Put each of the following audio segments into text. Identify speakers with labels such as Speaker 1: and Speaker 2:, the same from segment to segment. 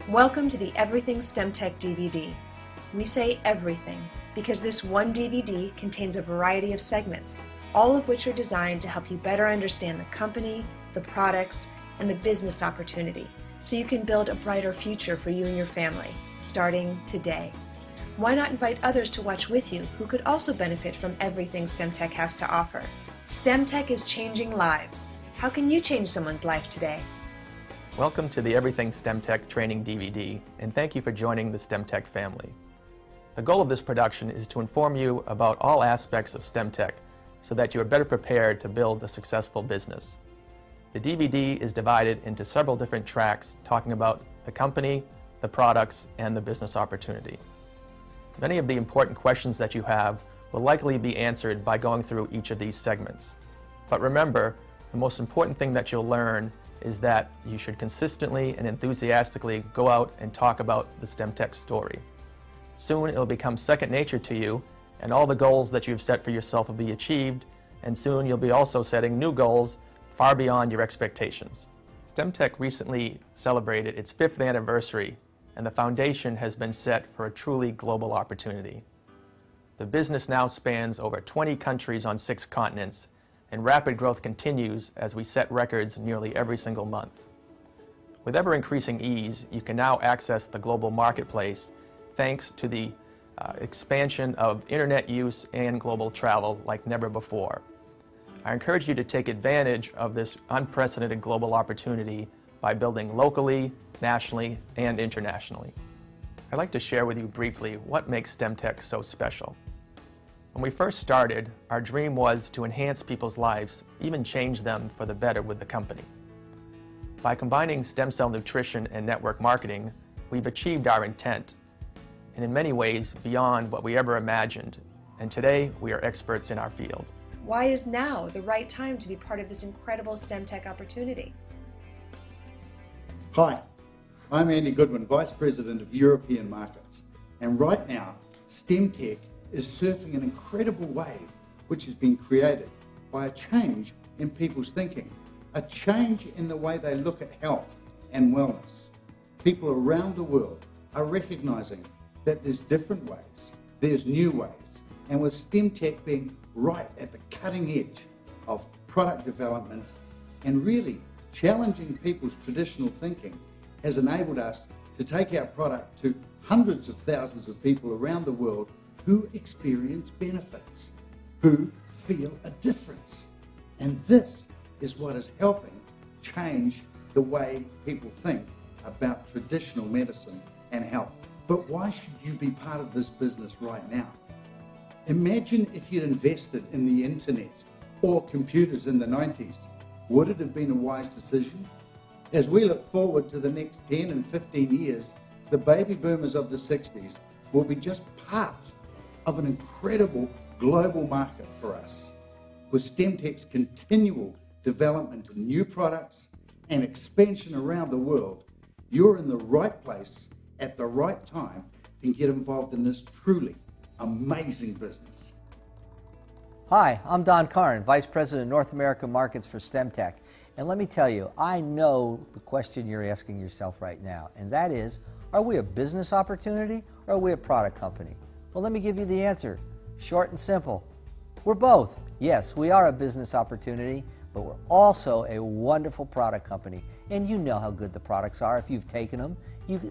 Speaker 1: Welcome to the Everything Stemtech DVD. We say everything because this one DVD contains a variety of segments, all of which are designed to help you better understand the company, the products, and the business opportunity, so you can build a brighter future for you and your family, starting today. Why not invite others to watch with you who could also benefit from everything Stemtech has to offer? Stemtech is changing lives. How can you change someone's life today?
Speaker 2: Welcome to the Everything Stemtech Training DVD, and thank you for joining the Stemtech family. The goal of this production is to inform you about all aspects of Stemtech so that you are better prepared to build a successful business. The DVD is divided into several different tracks talking about the company, the products, and the business opportunity. Many of the important questions that you have will likely be answered by going through each of these segments. But remember, the most important thing that you'll learn is that you should consistently and enthusiastically go out and talk about the Stemtech story. Soon it'll become second nature to you, and all the goals that you've set for yourself will be achieved, and soon you'll be also setting new goals far beyond your expectations. Stemtech recently celebrated its 5th anniversary, and the foundation has been set for a truly global opportunity. The business now spans over 20 countries on 6 continents, and rapid growth continues as we set records nearly every single month. With ever-increasing ease, you can now access the global marketplace thanks to the expansion of internet use and global travel like never before. I encourage you to take advantage of this unprecedented global opportunity by building locally, nationally, and internationally. I'd like to share with you briefly what makes Stemtech so special. When we first started, our dream was to enhance people's lives, even change them for the better with the company. By combining stem cell nutrition and network marketing, we've achieved our intent, and in many ways beyond what we ever imagined, and today we are experts in our field.
Speaker 1: Why is now the right time to be part of this incredible Stemtech opportunity?
Speaker 3: Hi, I'm Andy Goodwin, Vice President of European Markets, and right now Stemtech is surfing an incredible wave which has been created by a change in people's thinking, a change in the way they look at health and wellness. People around the world are recognizing that there's different ways, there's new ways, and with Stemtech being right at the cutting edge of product development and really challenging people's traditional thinking has enabled us to take our product to hundreds of thousands of people around the world who experience benefits, who feel a difference. And this is what is helping change the way people think about traditional medicine and health. But why should you be part of this business right now? Imagine if you'd invested in the internet or computers in the 90s. Would it have been a wise decision? As we look forward to the next 10 and 15 years, the baby boomers of the 60s will be just part of an incredible global market for us. With Stemtech's continual development of new products and expansion around the world, you're in the right place at the right time and get involved in this truly amazing business.
Speaker 4: Hi, I'm Don Karn, Vice President of North American Markets for Stemtech. And let me tell you, I know the question you're asking yourself right now, and that is, are we a business opportunity or are we a product company? Well, let me give you the answer. Short and simple. We're both. Yes, we are a business opportunity, but we're also a wonderful product company. And you know how good the products are if you've taken them.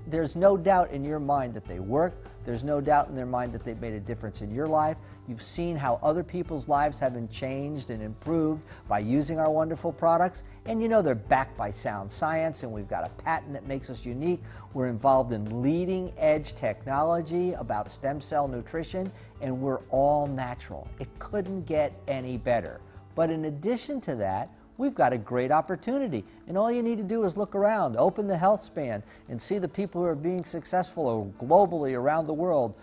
Speaker 4: There's no doubt in your mind that they work. There's no doubt in their mind that they've made a difference in your life. You've seen how other people's lives have been changed and improved by using our wonderful products. And you know they're backed by sound science, and we've got a patent that makes us unique. We're involved in leading edge technology about stem cell nutrition, and we're all natural. It couldn't get any better. But in addition to that, we've got a great opportunity, and all you need to do is look around, open the health span, and see the people who are being successful globally around the world.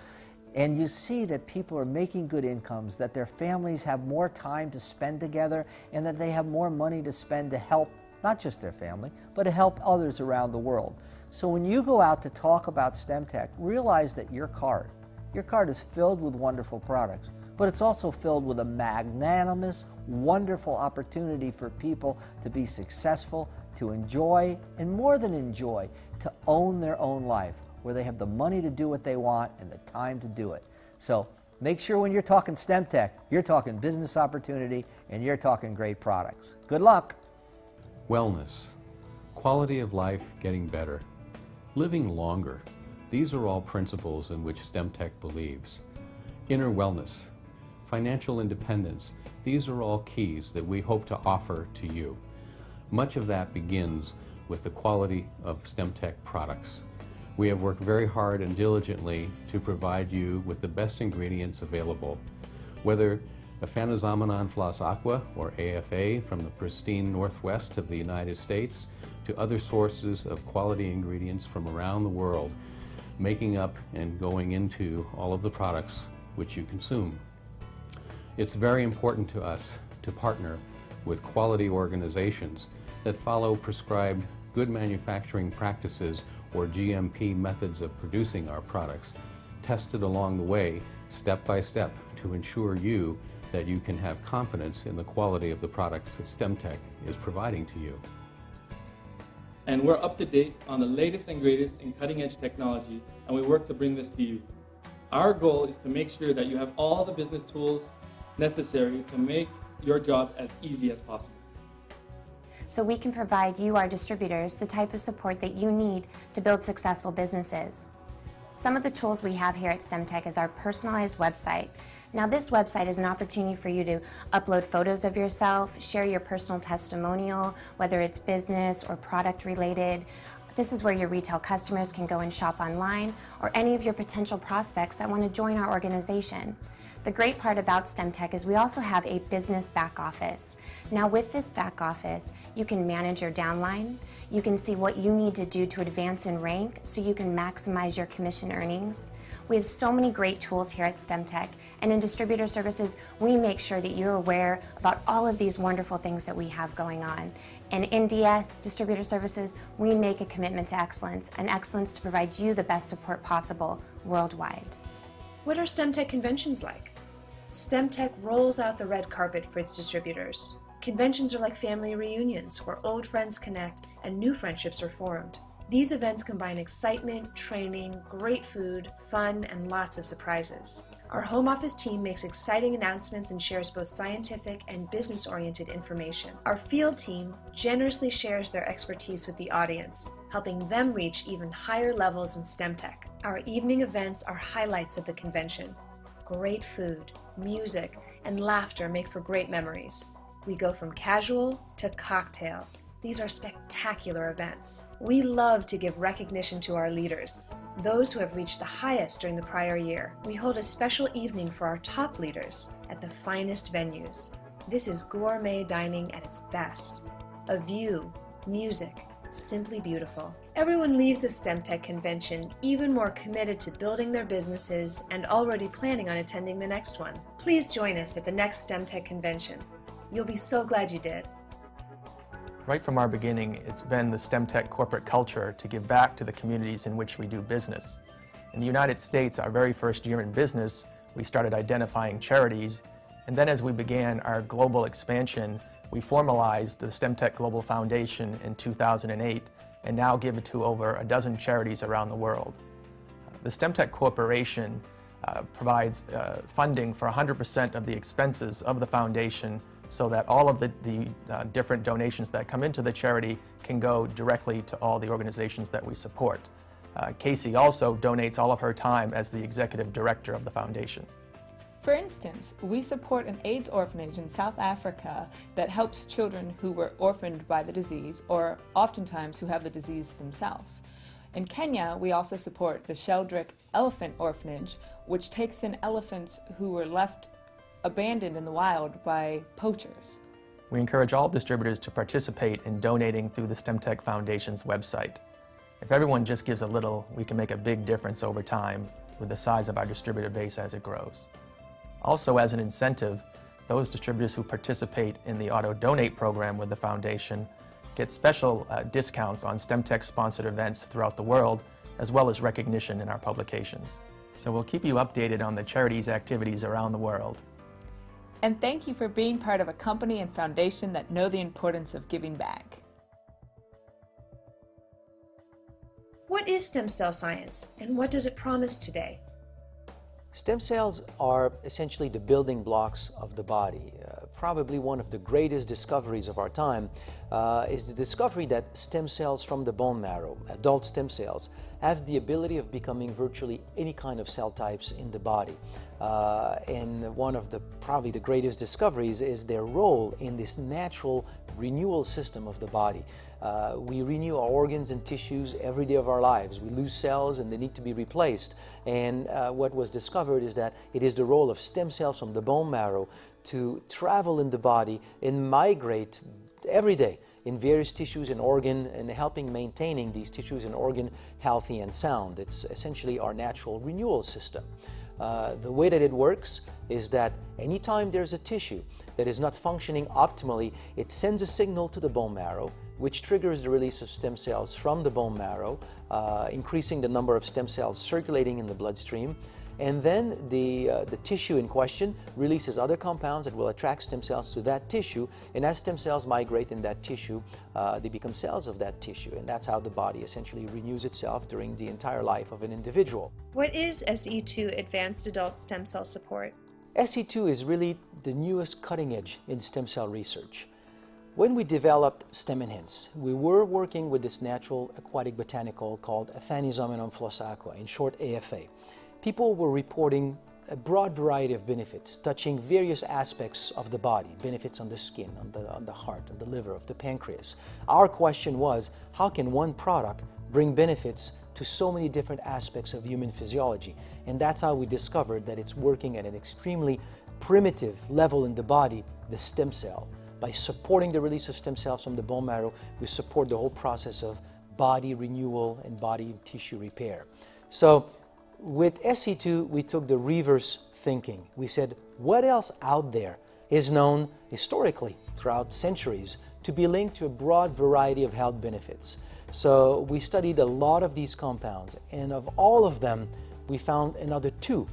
Speaker 4: And you see that people are making good incomes, that their families have more time to spend together, and that they have more money to spend to help not just their family, but to help others around the world. So when you go out to talk about Stemtech, realize that your card is filled with wonderful products, but it's also filled with a magnanimous, wonderful opportunity for people to be successful, to enjoy, and more than enjoy, to own their own life, where they have the money to do what they want and the time to do it. So make sure when you're talking Stemtech, you're talking business opportunity and you're talking great products. Good luck.
Speaker 5: Wellness, quality of life getting better, living longer. These are all principles in which Stemtech believes. Inner wellness, financial independence, these are all keys that we hope to offer to you. Much of that begins with the quality of Stemtech products. We have worked very hard and diligently to provide you with the best ingredients available. Whether Aphanizomenon floss aqua, or AFA, from the pristine northwest of the United States, to other sources of quality ingredients from around the world, making up and going into all of the products which you consume. It's very important to us to partner with quality organizations that follow prescribed good manufacturing practices or GMP methods of producing our products, tested along the way, step by step, to ensure you that you can have confidence in the quality of the products that Stemtech is providing to you.
Speaker 6: And we're up to date on the latest and greatest in cutting-edge technology, and we work to bring this to you. Our goal is to make sure that you have all the business tools necessary to make your job as easy as possible.
Speaker 7: So we can provide you, our distributors, the type of support that you need to build successful businesses. Some of the tools we have here at Stemtech is our personalized website. Now this website is an opportunity for you to upload photos of yourself, share your personal testimonial, whether it's business or product related. This is where your retail customers can go and shop online, or any of your potential prospects that want to join our organization. The great part about Stemtech is we also have a business back office. Now with this back office, you can manage your downline, you can see what you need to do to advance in rank so you can maximize your commission earnings. We have so many great tools here at Stemtech, and in Distributor Services, we make sure that you're aware about all of these wonderful things that we have going on. And in DS, Distributor Services, we make a commitment to excellence, and excellence to provide you the best support possible worldwide.
Speaker 1: What are Stemtech conventions like? Stemtech rolls out the red carpet for its distributors. Conventions are like family reunions where old friends connect and new friendships are formed. These events combine excitement, training, great food, fun, and lots of surprises. Our home office team makes exciting announcements and shares both scientific and business-oriented information. Our field team generously shares their expertise with the audience, helping them reach even higher levels in Stemtech. Our evening events are highlights of the convention. Great food, music, and laughter make for great memories. We go from casual to cocktail. These are spectacular events. We love to give recognition to our leaders, those who have reached the highest during the prior year. We hold a special evening for our top leaders at the finest venues. This is gourmet dining at its best. A view, music, simply beautiful. Everyone leaves the Stemtech convention even more committed to building their businesses and already planning on attending the next one. Please join us at the next Stemtech convention. You'll be so glad you did.
Speaker 2: Right from our beginning, it's been the Stemtech corporate culture to give back to the communities in which we do business. In the United States, our very first year in business, we started identifying charities, and then as we began our global expansion, we formalized the Stemtech Global Foundation in 2008 and now give it to over a dozen charities around the world. The Stemtech Corporation provides funding for 100% of the expenses of the foundation so that all of the different donations that come into the charity can go directly to all the organizations that we support. Casey also donates all of her time as the executive director of the foundation.
Speaker 8: For instance, we support an AIDS orphanage in South Africa that helps children who were orphaned by the disease, or oftentimes who have the disease themselves. In Kenya, we also support the Sheldrick Elephant Orphanage, which takes in elephants who were left abandoned in the wild by poachers.
Speaker 2: We encourage all distributors to participate in donating through the Stemtech Foundation's website. If everyone just gives a little, we can make a big difference over time with the size of our distributor base as it grows. Also, as an incentive, those distributors who participate in the Auto Donate program with the foundation get special discounts on Stemtech-sponsored events throughout the world, as well as recognition in our publications. So we'll keep you updated on the charity's activities around the world.
Speaker 8: And thank you for being part of a company and foundation that know the importance of giving back.
Speaker 1: What is stem cell science, and what does it promise today?
Speaker 9: Stem cells are essentially the building blocks of the body. Probably one of the greatest discoveries of our time is the discovery that stem cells from the bone marrow, adult stem cells, have the ability of becoming virtually any kind of cell types in the body. And one of the probably the greatest discoveries is their role in this natural renewal system of the body. We renew our organs and tissues every day of our lives. We lose cells and they need to be replaced. And what was discovered is that it is the role of stem cells from the bone marrow to travel in the body and migrate every day in various tissues and organ, and helping maintaining these tissues and organ healthy and sound. It's essentially our natural renewal system. The way that it works is that anytime there's a tissue that is not functioning optimally, it sends a signal to the bone marrow, which triggers the release of stem cells from the bone marrow, increasing the number of stem cells circulating in the bloodstream. And then the tissue in question releases other compounds that will attract stem cells to that tissue. And as stem cells migrate in that tissue, they become cells of that tissue. And that's how the body essentially renews itself during the entire life of an individual.
Speaker 1: What is SE2 Advanced Adult Stem Cell Support?
Speaker 9: SE2 is really the newest cutting edge in stem cell research. When we developed StemEnhance, we were working with this natural aquatic botanical called Aphanizomenum flossaqua, in short AFA. People were reporting a broad variety of benefits touching various aspects of the body, benefits on the skin, on the heart, on the liver, of the pancreas. Our question was, how can one product bring benefits to so many different aspects of human physiology? And that's how we discovered that it's working at an extremely primitive level in the body, the stem cell. By supporting the release of stem cells from the bone marrow, we support the whole process of body renewal and body tissue repair. So with SE2, we took the reverse thinking. We said, what else out there is known historically throughout centuries to be linked to a broad variety of health benefits? So we studied a lot of these compounds, and of all of them, we found another two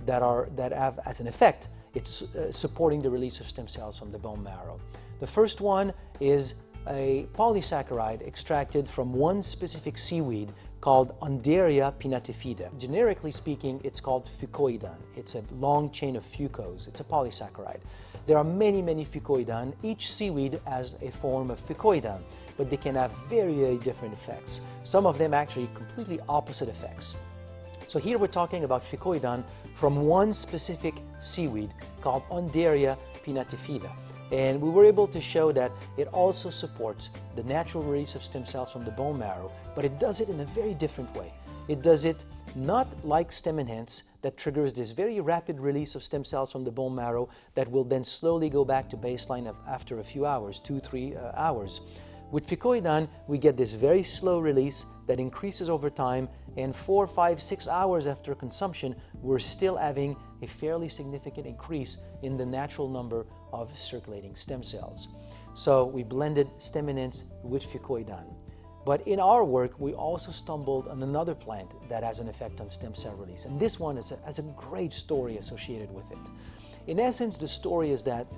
Speaker 9: that have as an effect, it's supporting the release of stem cells from the bone marrow. The first one is a polysaccharide extracted from one specific seaweed called Undaria pinnatifida. Generically speaking, it's called fucoidan. It's a long chain of fucose. It's a polysaccharide. There are many, many fucoidan. Each seaweed has a form of fucoidan, but they can have very, very different effects. Some of them actually completely opposite effects. So here we're talking about fucoidan from one specific seaweed called Undaria pinnatifida. And we were able to show that it also supports the natural release of stem cells from the bone marrow, but it does it in a very different way. It does it not like StemEnhance that triggers this very rapid release of stem cells from the bone marrow that will then slowly go back to baseline after a few hours, 2-3 hours. With fucoidan, we get this very slow release that increases over time, and 4, 5, 6 hours after consumption, we're still having a fairly significant increase in the natural number of circulating stem cells. So we blended StemEnhance with fucoidan. But in our work, we also stumbled on another plant that has an effect on stem cell release. And this one has a great story associated with it. In essence, the story is that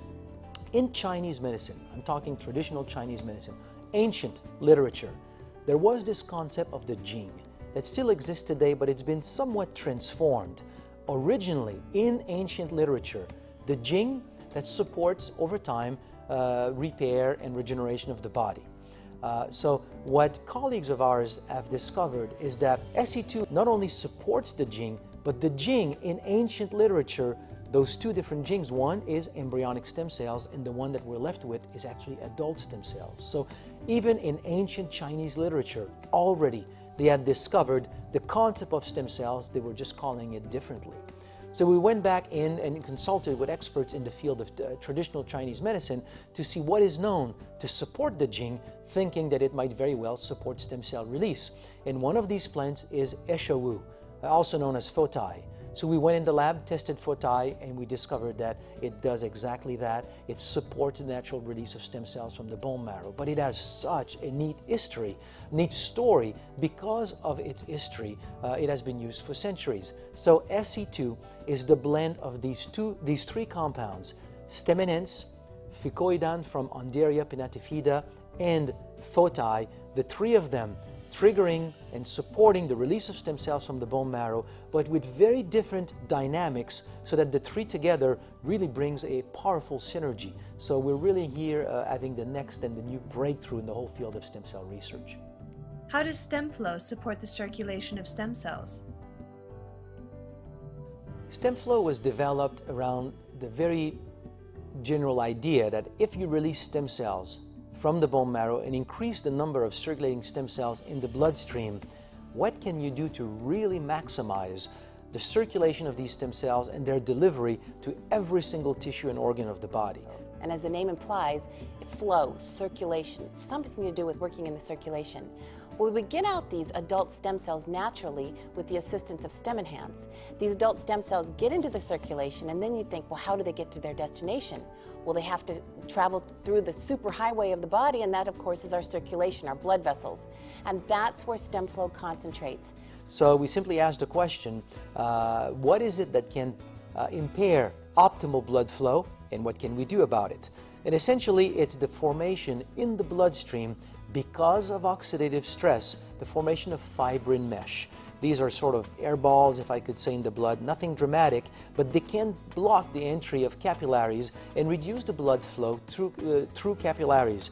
Speaker 9: in Chinese medicine, I'm talking traditional Chinese medicine, ancient literature, there was this concept of the jing that still exists today, but it's been somewhat transformed. Originally, in ancient literature, the jing that supports over time repair and regeneration of the body. So what colleagues of ours have discovered is that SE2 not only supports the jing, but the jing in ancient literature, those two different jings, one is embryonic stem cells, and the one that we're left with is actually adult stem cells. So even in ancient Chinese literature, already they had discovered the concept of stem cells, they were just calling it differently. So we went back in and consulted with experts in the field of traditional Chinese medicine to see what is known to support the jing, thinking that it might very well support stem cell release. And one of these plants is eshawu, also known as fotai. So we went in the lab, tested fotai, and we discovered that it does exactly that. It supports the natural release of stem cells from the bone marrow. But it has such a neat history, neat story. Because of its history, it has been used for centuries. So SE2 is the blend of these three compounds, StemEnhance, fucoidan from Undaria pinnatifida, and fotai, the three of them triggering and supporting the release of stem cells from the bone marrow, but with very different dynamics, so that the three together really brings a powerful synergy. So we're really here having the next and the new breakthrough in the whole field of stem cell research.
Speaker 1: How does StemFlow support the circulation of stem cells?
Speaker 9: StemFlow was developed around the very general idea that if you release stem cells from the bone marrow and increase the number of circulating stem cells in the bloodstream, what can you do to really maximize the circulation of these stem cells and their delivery to every single tissue and organ of the body?
Speaker 10: And as the name implies, flow, circulation, something to do with working in the circulation. Well, we get out these adult stem cells naturally with the assistance of StemEnhance. These adult stem cells get into the circulation, and then you think, well, how do they get to their destination? Well, they have to travel through the superhighway of the body, and that, of course, is our circulation, our blood vessels. And that's where StemFlow concentrates.
Speaker 9: So we simply asked the question, what is it that can impair optimal blood flow, and what can we do about it? And essentially, it's the formation in the bloodstream, because of oxidative stress, the formation of fibrin mesh. These are sort of air balls, if I could say, in the blood, nothing dramatic, but they can block the entry of capillaries and reduce the blood flow through capillaries.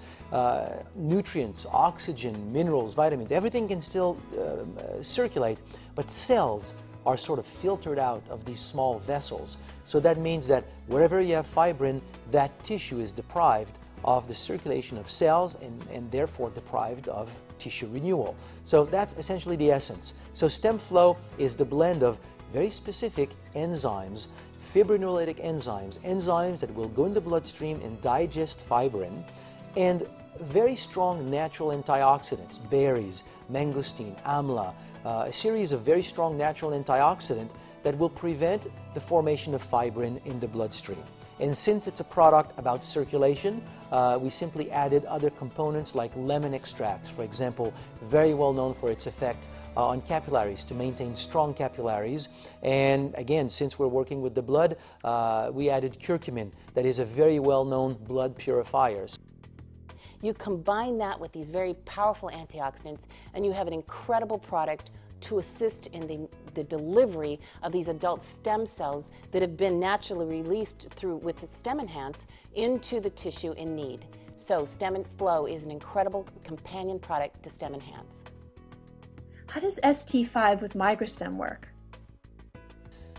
Speaker 9: Nutrients, oxygen, minerals, vitamins, everything can still circulate, but cells are sort of filtered out of these small vessels. So that means that wherever you have fibrin, that tissue is deprived of the circulation of cells and therefore deprived of tissue renewal. So that's essentially the essence. So StemFlow is the blend of very specific enzymes, fibrinolytic enzymes that will go in the bloodstream and digest fibrin, and very strong natural antioxidants, berries, mangosteen, amla, a series of very strong natural antioxidants that will prevent the formation of fibrin in the bloodstream. And since it's a product about circulation, we simply added other components like lemon extracts, for example, very well known for its effect on capillaries, to maintain strong capillaries. And again, since we're working with the blood, we added curcumin, that is a very well-known blood purifier.
Speaker 10: You combine that with these very powerful antioxidants, and you have an incredible product to assist in the delivery of these adult stem cells that have been naturally released with the StemEnhance into the tissue in need. So StemFlow is an incredible companion product to StemEnhance.
Speaker 1: How does ST5 with MigraStem work?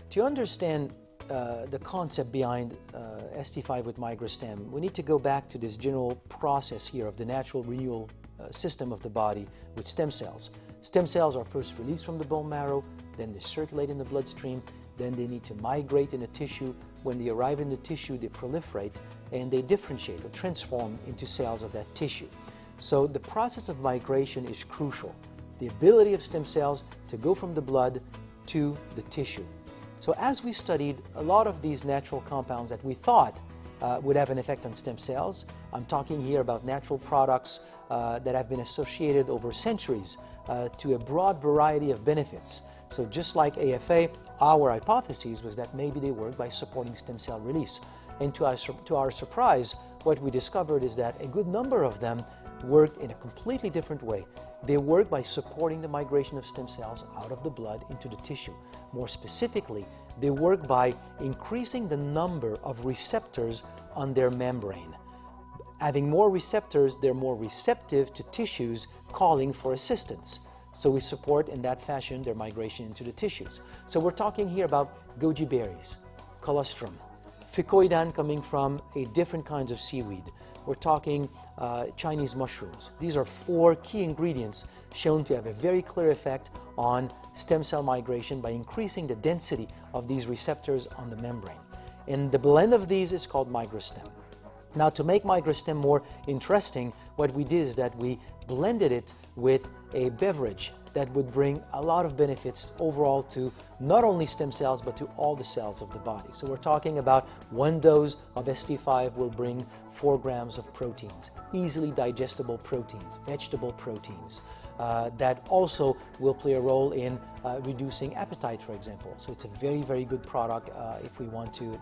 Speaker 9: To understand the concept behind ST5 with MigraStem, we need to go back to this general process here of the natural renewal system of the body with stem cells. Stem cells are first released from the bone marrow, then they circulate in the bloodstream, then they need to migrate in a tissue. When they arrive in the tissue, they proliferate and they differentiate or transform into cells of that tissue. So the process of migration is crucial. The ability of stem cells to go from the blood to the tissue. So as we studied a lot of these natural compounds that we thought would have an effect on stem cells, I'm talking here about natural products that have been associated over centuries to a broad variety of benefits. So just like AFA, our hypothesis was that maybe they work by supporting stem cell release. And to our surprise, what we discovered is that a good number of them worked in a completely different way. They work by supporting the migration of stem cells out of the blood into the tissue. More specifically, they work by increasing the number of receptors on their membrane. Having more receptors, they're more receptive to tissues calling for assistance. So we support in that fashion their migration into the tissues. So we're talking here about goji berries, colostrum, ficoidan coming from different kinds of seaweed. We're talking Chinese mushrooms. These are 4 key ingredients shown to have a very clear effect on stem cell migration by increasing the density of these receptors on the membrane. And the blend of these is called MigraStem. Now, to make MigraStem more interesting, what we did is that we blended it with a beverage that would bring a lot of benefits overall to not only stem cells but to all the cells of the body. So we're talking about 1 dose of ST5 will bring 4 grams of proteins, easily digestible proteins, vegetable proteins. That also will play a role in reducing appetite, for example. So it's a very, very good product if we want to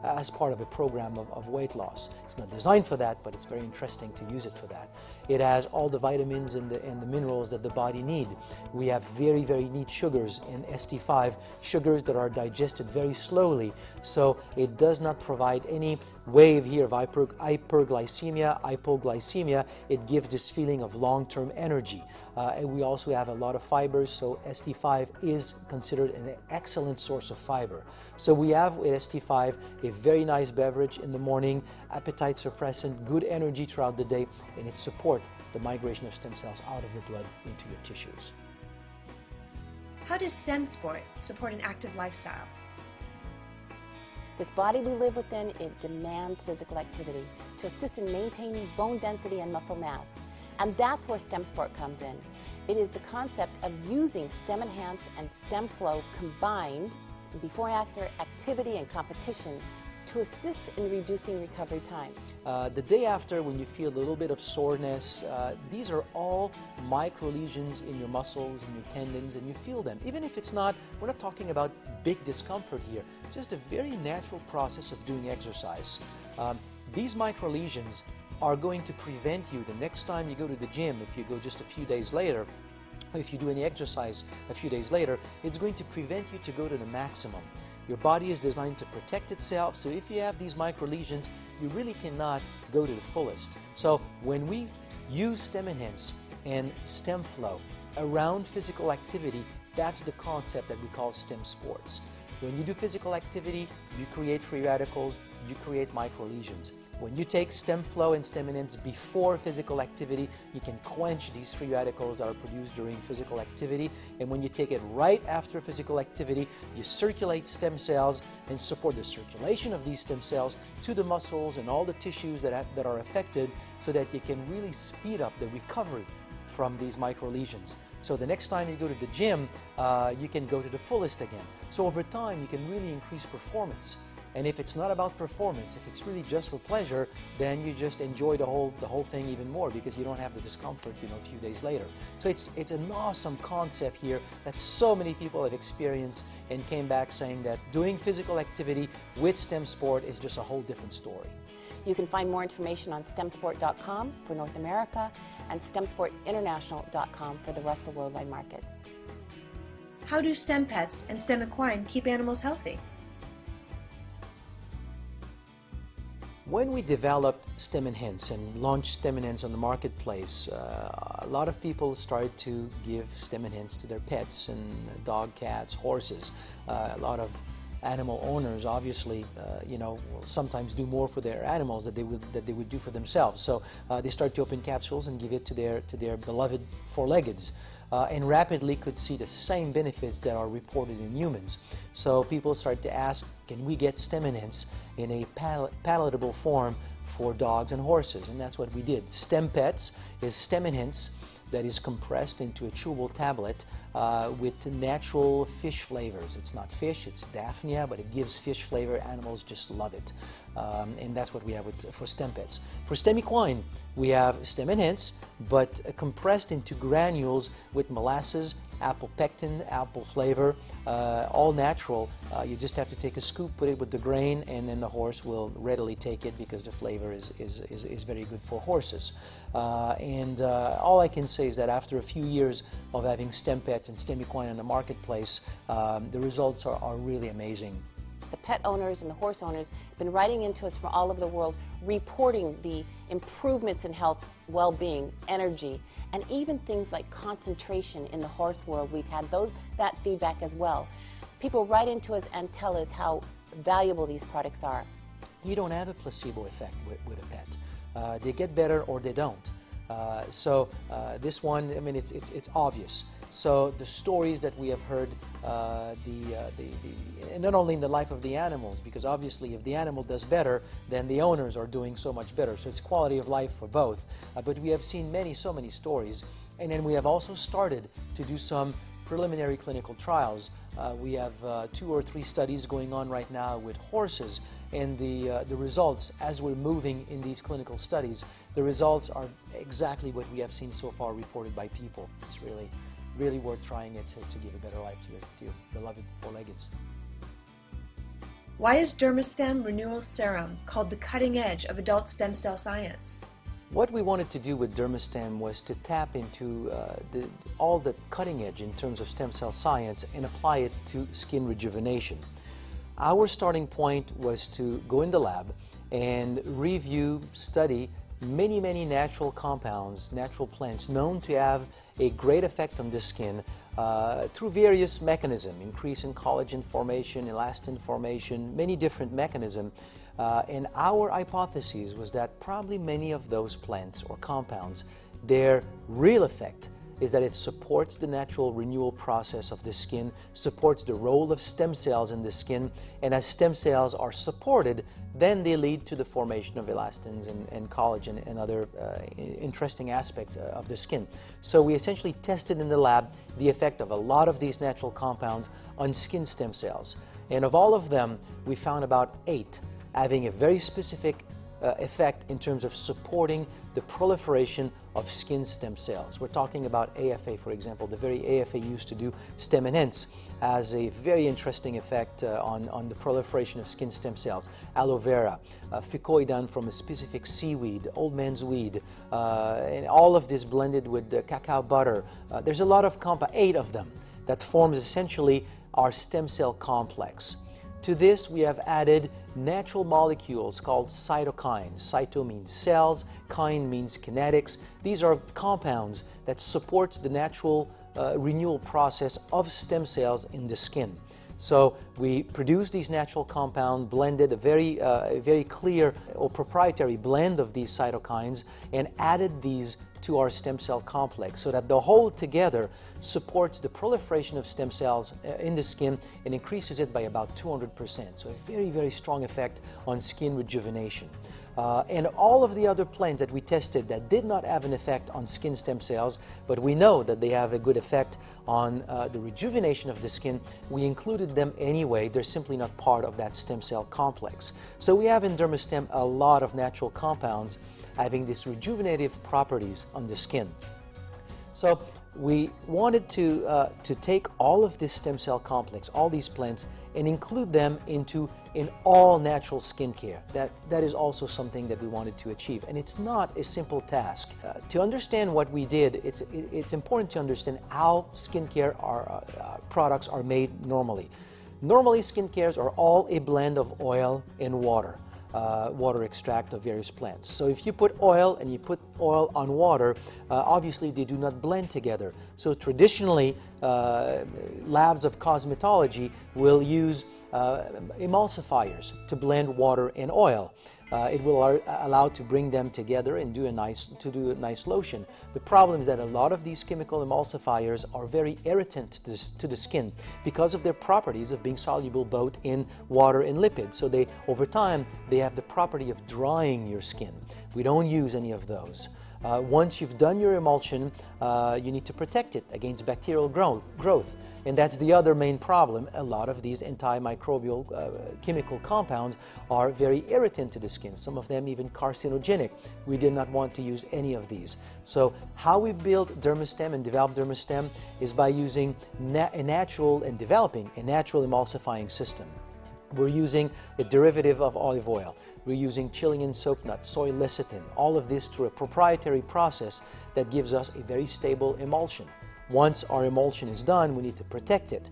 Speaker 9: as part of a program of weight loss. It's not designed for that, but it's very interesting to use it for that. It has all the vitamins and the minerals that the body needs. We have very, very neat sugars in ST5, sugars that are digested very slowly, so it does not provide any wave here of hyperglycemia, hypoglycemia. It gives this feeling of long-term energy. And we also have a lot of fibers, so ST5 is considered an excellent source of fiber. So we have with ST5 a very nice beverage in the morning, appetite suppressant, good energy throughout the day, and it supports the migration of stem cells out of the blood into your tissues.
Speaker 1: How does STEM Sport support an active lifestyle?
Speaker 10: This body we live within, it demands physical activity to assist in maintaining bone density and muscle mass. And that's where STEM Sport comes in. It is the concept of using STEM Enhance and STEM Flow combined before and after activity and competition to assist in reducing recovery time.
Speaker 9: The day after, when you feel a little bit of soreness, these are all micro lesions in your muscles and your tendons, and you feel them. Even if it's not, we're not talking about big discomfort here, just a very natural process of doing exercise. These micro lesions are going to prevent you the next time you go to the gym, if you go just a few days later, if you do any exercise a few days later, it's going to prevent you to go to the maximum. Your body is designed to protect itself, so if you have these micro lesions, you really cannot go to the fullest. So when we use STEM Enhance and STEM Flow around physical activity, that's the concept that we call STEM Sports. When you do physical activity, you create free radicals, you create micro lesions. When you take STEM Flow and STEM Enhance before physical activity, you can quench these free radicals that are produced during physical activity. And when you take it right after physical activity, you circulate stem cells and support the circulation of these stem cells to the muscles and all the tissues that are affected, so that you can really speed up the recovery from these micro lesions. So the next time you go to the gym, you can go to the fullest again. So over time, you can really increase performance. And if it's not about performance, if it's really just for pleasure, then you just enjoy the whole thing even more, because you don't have the discomfort, a few days later. So it's an awesome concept here that so many people have experienced and came back saying that doing physical activity with STEM Sport is just a whole different story.
Speaker 10: You can find more information on stemsport.com for North America and stemsportinternational.com for the rest of the worldwide markets.
Speaker 1: How do STEM Pets and STEM Equine keep animals healthy?
Speaker 9: When we developed STEM Enhance and launched STEM Enhance on the marketplace, a lot of people started to give STEM Enhance to their pets, and dog, cats, horses. A lot of animal owners obviously will sometimes do more for their animals that they would do for themselves. So they start to open capsules and give it to their beloved four-leggeds. And rapidly could see the same benefits that are reported in humans. So people start to ask, can we get STEM Enhance in a palatable form for dogs and horses? And that's what we did. STEM Pets is STEM Enhance that is compressed into a chewable tablet with natural fish flavors. It's not fish, it's Daphnia, but it gives fish flavor. Animals just love it. And that's what we have for STEM Pets. For STEM Equine, we have STEM Enhance, but compressed into granules with molasses, apple pectin, apple flavor, all natural. You just have to take a scoop, put it with the grain, and then the horse will readily take it because the flavor is very good for horses. All I can say is that after a few years of having STEM Pets and STEM Equine in the marketplace, the results are really amazing.
Speaker 10: The pet owners and the horse owners have been writing into us from all over the world, reporting the improvements in health, well-being, energy, and even things like concentration in the horse world. We've had that feedback as well. People write into us and tell us how valuable these products are.
Speaker 9: You don't have a placebo effect with a pet. They get better or they don't. This one, I mean, it's obvious. So the stories that we have heard, and not only in the life of the animals, because obviously if the animal does better, then the owners are doing so much better. So it's quality of life for both. But we have seen so many stories. And then we have also started to do some preliminary clinical trials. We have 2 or 3 studies going on right now with horses, and the results, as we're moving in these clinical studies, the results are exactly what we have seen so far reported by people. It's really worth trying it to give a better life to your beloved four-leggeds.
Speaker 1: Why is Dermastem Renewal Serum called the cutting edge of adult stem cell science?
Speaker 9: What we wanted to do with DermaStem was to tap into all the cutting edge in terms of stem cell science and apply it to skin rejuvenation. Our starting point was to go in the lab and review, study many natural compounds, natural plants known to have a great effect on the skin through various mechanisms, increase in collagen formation, elastin formation, many different mechanisms. And our hypothesis was that probably many of those plants or compounds, their real effect is that it supports the natural renewal process of the skin, supports the role of stem cells in the skin, and as stem cells are supported, then they lead to the formation of elastins and collagen and other interesting aspects of the skin. So we essentially tested in the lab the effect of a lot of these natural compounds on skin stem cells. And of all of them, we found about 8 having a very specific effect in terms of supporting the proliferation of skin stem cells. We're talking about AFA, for example. The very AFA used to do stem enhance has a very interesting effect on the proliferation of skin stem cells. Aloe vera, fucoidan from a specific seaweed, old man's weed, and all of this blended with cacao butter. There's a lot of 8 of them that forms essentially our stem cell complex. To this, we have added natural molecules called cytokines. Cyto means cells, kine means kinetics. These are compounds that support the natural renewal process of stem cells in the skin. So we produced these natural compounds, blended a very clear or proprietary blend of these cytokines, and added these to our stem cell complex so that the whole together supports the proliferation of stem cells in the skin and increases it by about 200%. So a very strong effect on skin rejuvenation. And all of the other plants that we tested that did not have an effect on skin stem cells, but we know that they have a good effect on the rejuvenation of the skin, we included them anyway. They're simply not part of that stem cell complex. So we have in DermaStem a lot of natural compounds having these rejuvenative properties on the skin. So we wanted to take all of this stem cell complex, all these plants, and include them into an all-natural skincare. That is also something that we wanted to achieve, and it's not a simple task. To understand what we did, it's important to understand how skincare products are made normally. Normally, skincare are all a blend of oil and water. Water extract of various plants. So if you put oil and you put oil on water, obviously they do not blend together. So traditionally, labs of cosmetology will use emulsifiers to blend water and oil. It will allow to bring them together and do a nice lotion. The problem is that a lot of these chemical emulsifiers are very irritant to the skin because of their properties of being soluble both in water and lipids. So over time, they have the property of drying your skin. We don't use any of those. Once you've done your emulsion, you need to protect it against bacterial growth. And that's the other main problem. A lot of these antimicrobial chemical compounds are very irritant to the skin, some of them even carcinogenic. We did not want to use any of these. So how we built DermaStem and developed DermaStem is by using developing a natural emulsifying system. We're using a derivative of olive oil. We're using Chilean soap nut, soy lecithin, all of this through a proprietary process that gives us a very stable emulsion. Once our emulsion is done, we need to protect it.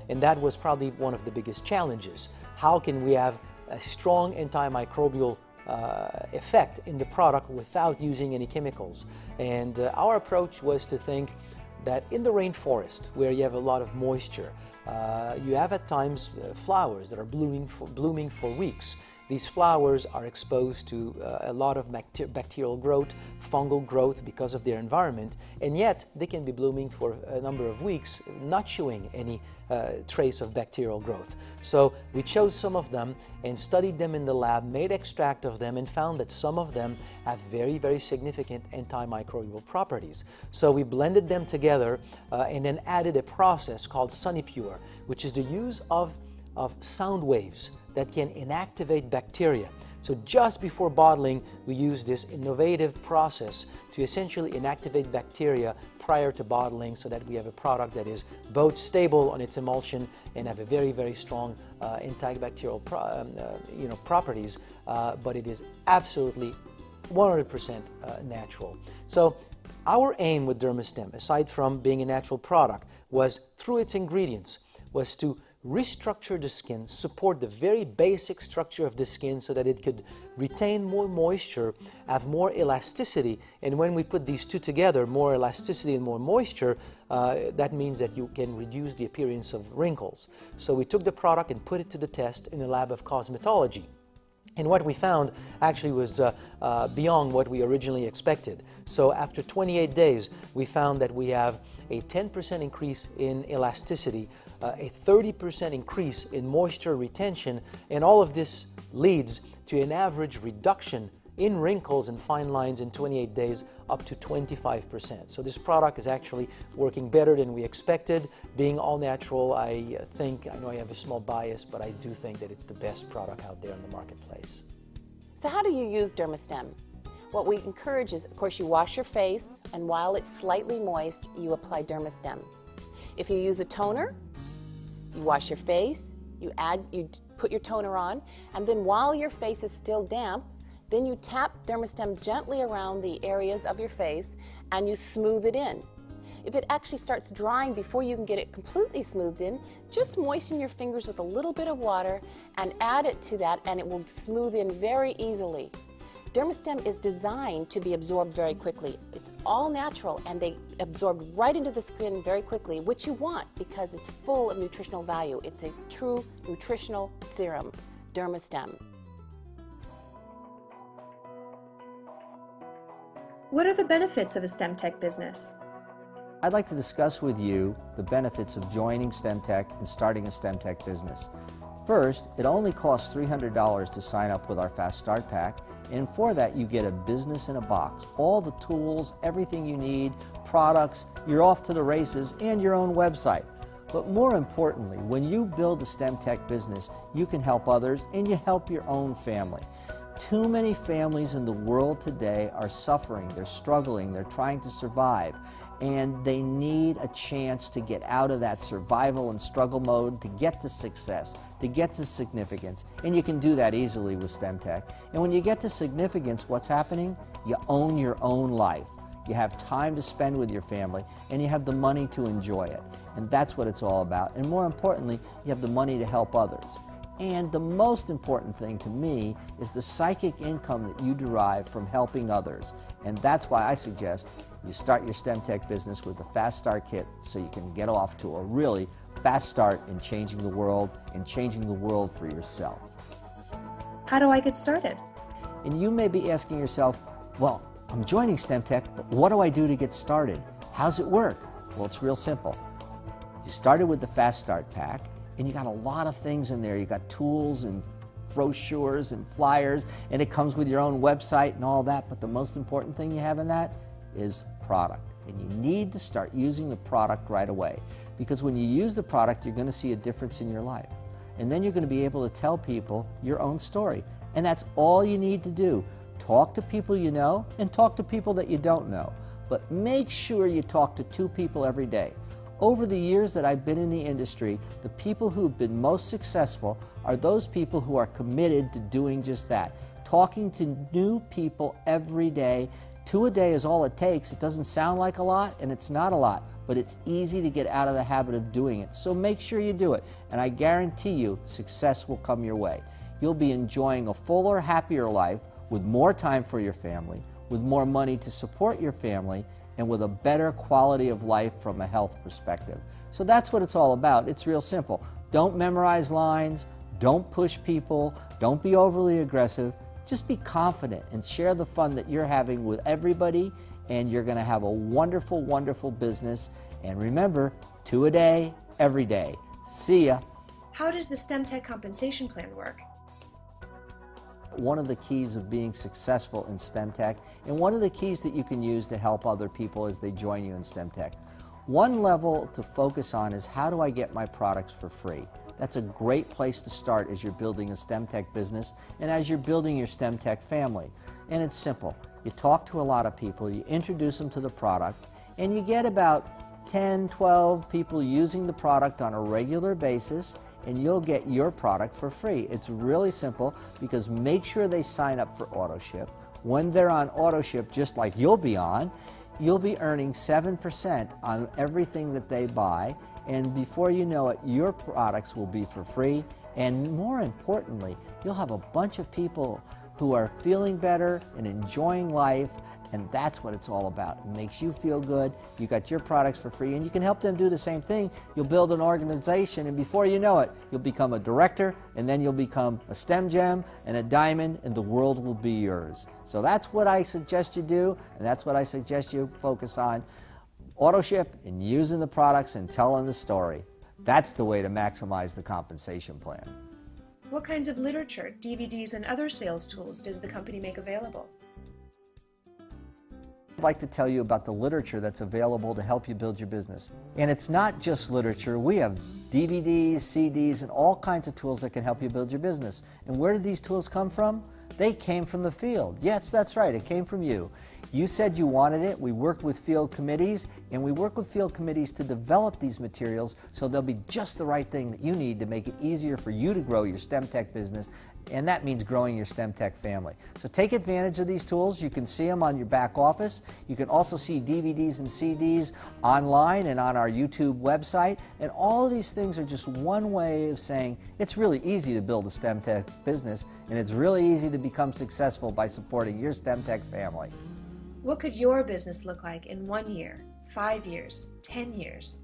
Speaker 9: And that was probably one of the biggest challenges. How can we have a strong antimicrobial effect in the product without using any chemicals? And our approach was to think that in the rainforest, where you have a lot of moisture, you have at times flowers that are blooming for weeks. These flowers are exposed to a lot of bacterial growth, fungal growth because of their environment, and yet they can be blooming for a number of weeks, not showing any trace of bacterial growth. So we chose some of them and studied them in the lab, made extract of them, and found that some of them have very significant antimicrobial properties. So we blended them together and then added a process called SoniPure, which is the use of sound waves that can inactivate bacteria. So just before bottling, we use this innovative process to essentially inactivate bacteria prior to bottling so that we have a product that is both stable on its emulsion and have a very strong antibacterial properties, but it is absolutely 100% natural. So our aim with DermaStem, aside from being a natural product, was through its ingredients, was to restructure the skin, support the very basic structure of the skin so that it could retain more moisture, have more elasticity, and when we put these two together, more elasticity and more moisture, that means that you can reduce the appearance of wrinkles. So we took the product and put it to the test in a lab of cosmetology. And what we found actually was beyond what we originally expected. So after 28 days, we found that we have a 10% increase in elasticity, a 30% increase in moisture retention, and all of this leads to an average reduction in wrinkles and fine lines in 28 days up to 25%. So this product is actually working better than we expected. Being all natural, I know I have a small bias, but I do think that it's the best product out there in the marketplace.
Speaker 10: So how do you use DermaStem? What we encourage is, of course, you wash your face, and while it's slightly moist, you apply DermaStem. If you use a toner, you wash your face, you put your toner on, and then while your face is still damp, then you tap DermaStem gently around the areas of your face and you smooth it in. If it actually starts drying before you can get it completely smoothed in, just moisten your fingers with a little bit of water and add it to that, and it will smooth in very easily. DermaStem is designed to be absorbed very quickly. It's all natural, and they absorb right into the skin very quickly, which you want because it's full of nutritional value. It's a true nutritional serum, DermaStem.
Speaker 1: What are the benefits of a Stemtech business?
Speaker 4: I'd like to discuss with you the benefits of joining Stemtech and starting a Stemtech business. First, it only costs $300 to sign up with our Fast Start Pack, and for that you get a business in a box. All the tools, everything you need, products, you're off to the races, and your own website. But more importantly, when you build a Stemtech business, you can help others and you help your own family. Too many families in the world today are suffering, they're struggling, they're trying to survive, and they need a chance to get out of that survival and struggle mode to get to success, to get to significance. And you can do that easily with Stemtech. And when you get to significance, what's happening? You own your own life. You have time to spend with your family, and you have the money to enjoy it. And that's what it's all about. And more importantly, you have the money to help others. And the most important thing to me is the psychic income that you derive from helping others. And that's why I suggest you start your Stemtech business with the Fast Start Kit so you can get off to a really fast start in changing the world and changing the world for yourself.
Speaker 1: How do I get started?
Speaker 4: And you may be asking yourself, well, I'm joining Stemtech, but what do I do to get started? How's it work? Well, it's real simple. You started with the Fast Start Pack, and you got a lot of things in there. You got tools and brochures and flyers, and it comes with your own website and all that, but the most important thing you have in that is product. And you need to start using the product right away, because when you use the product, you're going to see a difference in your life. And then you're going to be able to tell people your own story. And that's all you need to do. Talk to people you know and talk to people that you don't know. But make sure you talk to 2 people every day. Over the years that I've been in the industry, the people who've been most successful are those people who are committed to doing just that. Talking to new people every day. 2 a day is all it takes. It doesn't sound like a lot, and it's not a lot, but it's easy to get out of the habit of doing it. So make sure you do it, and I guarantee you success will come your way. You'll be enjoying a fuller, happier life with more time for your family, with more money to support your family, and with a better quality of life from a health perspective. So that's what it's all about. It's real simple. Don't memorize lines, don't push people, don't be overly aggressive. Just be confident and share the fun that you're having with everybody, and you're going to have a wonderful, wonderful business. And remember, 2 a day, every day. See ya.
Speaker 1: How does the Stemtech compensation plan work?
Speaker 4: One of the keys of being successful in Stemtech, and one of the keys that you can use to help other people as they join you in Stemtech. One level to focus on is, how do I get my products for free? That's a great place to start as you're building a Stemtech business and as you're building your Stemtech family. And it's simple. You talk to a lot of people, you introduce them to the product, and you get about 10, 12 people using the product on a regular basis, and you'll get your product for free. It's really simple, because make sure they sign up for AutoShip. when they're on auto ship, just like you'll be on, you'll be earning 7% on everything that they buy, and before you know it, your products will be for free, and more importantly, you'll have a bunch of people who are feeling better and enjoying life, and that's what it's all about. It makes you feel good, you got your products for free, and you can help them do the same thing. You'll build an organization, and before you know it, you'll become a director, and then you'll become a STEM gem and a diamond, and the world will be yours. So that's what I suggest you do, and that's what I suggest you focus on. Auto ship and using the products and telling the story. That's the way to maximize the compensation plan.
Speaker 1: What kinds of literature, DVDs, and other sales tools does the company make available?
Speaker 4: I'd like to tell you about the literature that's available to help you build your business. And it's not just literature. We have DVDs, CDs, and all kinds of tools that can help you build your business. And where did these tools come from? They came from the field. Yes, that's right, it came from you. You said you wanted it. We worked with field committees, and we work with field committees to develop these materials so they'll be just the right thing that you need to make it easier for you to grow your Stemtech business, and that means growing your Stemtech family. So take advantage of these tools. You can see them on your back office. You can also see DVDs and CDs online and on our YouTube website, and all of these things are just one way of saying it's really easy to build a Stemtech business, and it's really easy to become successful by supporting your Stemtech family.
Speaker 1: What could your business look like in 1 year, 5 years, 10 years?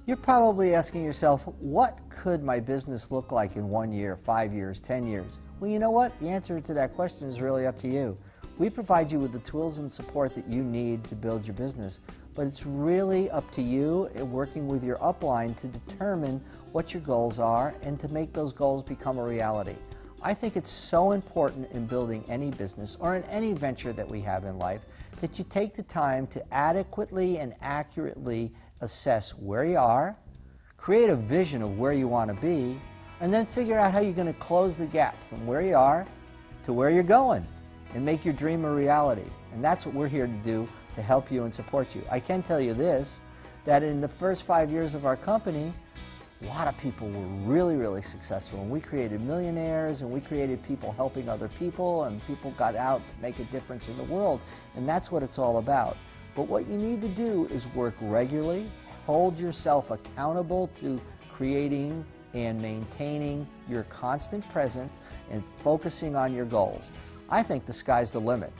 Speaker 4: You're probably asking yourself, what could my business look like in 1 year, 5 years, 10 years? Well, you know what? The answer to that question is really up to you. We provide you with the tools and support that you need to build your business, but it's really up to you in working with your upline to determine what your goals are and to make those goals become a reality. I think it's so important in building any business or in any venture that we have in life that you take the time to adequately and accurately assess where you are, create a vision of where you want to be, and then figure out how you're going to close the gap from where you are to where you're going and make your dream a reality. And that's what we're here to do, to help you and support you. I can tell you this, that in the first 5 years of our company, a lot of people were really, really successful, and we created millionaires, and we created people helping other people, and people got out to make a difference in the world, and that's what it's all about. But what you need to do is work regularly, hold yourself accountable to creating and maintaining your constant presence and focusing on your goals. I think the sky's the limit,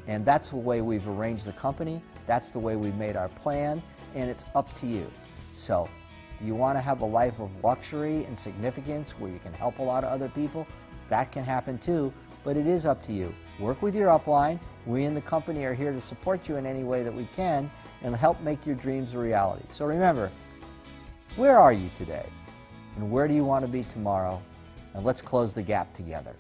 Speaker 4: and that's the way we've arranged the company, that's the way we've made our plan, and it's up to you. So, do you want to have a life of luxury and significance where you can help a lot of other people? That can happen too, but it is up to you. Work with your upline. We in the company are here to support you in any way that we can and help make your dreams a reality. So remember, where are you today? And where do you want to be tomorrow? And let's close the gap together.